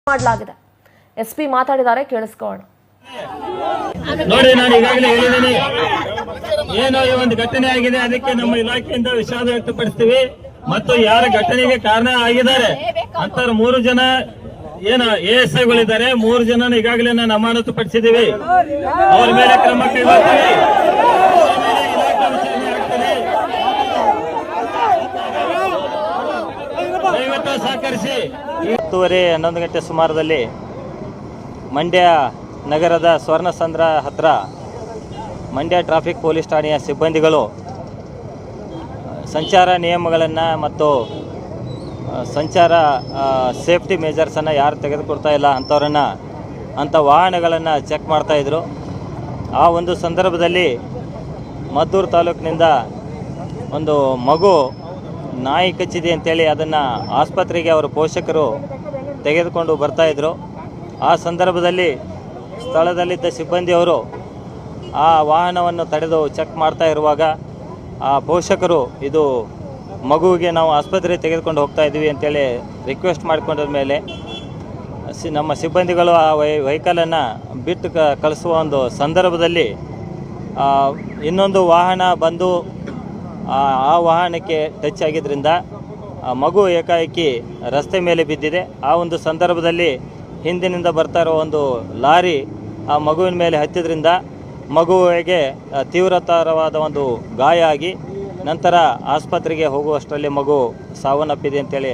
ಮಾಡಲಾಗಿದೆ. ಎಸ್ಪಿ ಮಾತಾಡಿದ್ದಾರೆ, ಕೇಳಿಸ್ಕೊಳ್ಳೋಣ. ನೋಡಿ, ನಾನು ಈಗಾಗಲೇ ಹೇಳಿದ್ದೀನಿ, ಏನೋ ಈ ಒಂದು ಘಟನೆ ಆಗಿದೆ, ಅದಕ್ಕೆ ನಮ್ಮ ಇಲಾಖೆಯಿಂದ ವಿಷಾದ ವ್ಯಕ್ತಪಡಿಸ್ತೀವಿ. ಮತ್ತು ಯಾರ ಘಟನೆಗೆ ಕಾರಣ ಆಗಿದ್ದಾರೆ ಅಂತ 3 ಜನ ಏನ ASIಗಳಿದ್ದಾರೆ, 3 ಜನ ಈಗಾಗಲೇ ನಾನು ಅಮಾನತು ಪಡಿಸಿದ್ದೀವಿ. ಅವರ ಮೇಲೆ ಕ್ರಮ ಕೈಗೊಳ್ತೀವಿ. ದಯವಿಟ್ಟು ಸಹಕರಿಸಿ. 10:30 ಗಂಟೆ ಸುಮಾರದಲ್ಲಿ ಮಂಡ್ಯ ನಗರದ ಸ್ವರ್ಣಸಂದ್ರ ಹತ್ರ ಮಂಡ್ಯ ಟ್ರಾಫಿಕ್ ಪೊಲೀಸ್ ಠಾಣೆಯ ಸಿಬ್ಬಂದಿಗಳು ಸಂಚಾರ ನಿಯಮಗಳನ್ನು ಮತ್ತು ಸಂಚಾರ ಸೇಫ್ಟಿ ಮೆಜರ್ಸನ್ನು ಯಾರು ತೆಗೆದುಕೊಡ್ತಾ ಇಲ್ಲ ಅಂಥ ವಾಹನಗಳನ್ನು ಚೆಕ್ ಮಾಡ್ತಾಯಿದ್ರು. ಆ ಒಂದು ಸಂದರ್ಭದಲ್ಲಿ ಮದ್ದೂರು ತಾಲೂಕಿನಿಂದ ಒಂದು ಮಗು ನಾಯಿ ಕಚ್ಚಿದೆ ಅಂತೇಳಿ ಅದನ್ನು ಆಸ್ಪತ್ರೆಗೆ ಅವರ ಪೋಷಕರು ತೆಗೆದುಕೊಂಡು ಬರ್ತಾಯಿದ್ರು. ಆ ಸಂದರ್ಭದಲ್ಲಿ ಸ್ಥಳದಲ್ಲಿದ್ದ ಸಿಬ್ಬಂದಿಯವರು ಆ ವಾಹನವನ್ನು ತಡೆದು ಚೆಕ್ ಮಾಡ್ತಾ ಇರುವಾಗ ಆ ಪೋಷಕರು ಇದು ಮಗುವಿಗೆ ನಾವು ಆಸ್ಪತ್ರೆಗೆ ತೆಗೆದುಕೊಂಡು ಹೋಗ್ತಾ ಇದ್ದೀವಿ ಅಂತೇಳಿ ರಿಕ್ವೆಸ್ಟ್ ಮಾಡಿಕೊಂಡ ಮೇಲೆ ನಮ್ಮ ಸಿಬ್ಬಂದಿಗಳು ಆ ವೆಹಿಕಲನ್ನು ಬಿಟ್ಟು ಕಳಿಸುವ ಒಂದು ಸಂದರ್ಭದಲ್ಲಿ ಇನ್ನೊಂದು ವಾಹನ ಬಂದು ಆ ವಾಹನಕ್ಕೆ ಟಚ್ ಆಗಿದ್ದರಿಂದ ಮಗು ಏಕಾಏಕಿ ರಸ್ತೆ ಮೇಲೆ ಬಿದ್ದಿದೆ. ಆ ಒಂದು ಸಂದರ್ಭದಲ್ಲಿ ಹಿಂದಿನಿಂದ ಬರ್ತಾ ಇರೋ ಒಂದು ಲಾರಿ ಆ ಮಗುವಿನ ಮೇಲೆ ಹತ್ತಿದ್ರಿಂದ ಮಗುವಿಗೆ ತೀವ್ರತರವಾದ ಒಂದು ಗಾಯ ಆಗಿ ನಂತರ ಆಸ್ಪತ್ರೆಗೆ ಹೋಗುವಷ್ಟರಲ್ಲಿ ಮಗು ಸಾವನ್ನಪ್ಪಿದೆ ಅಂತೇಳಿ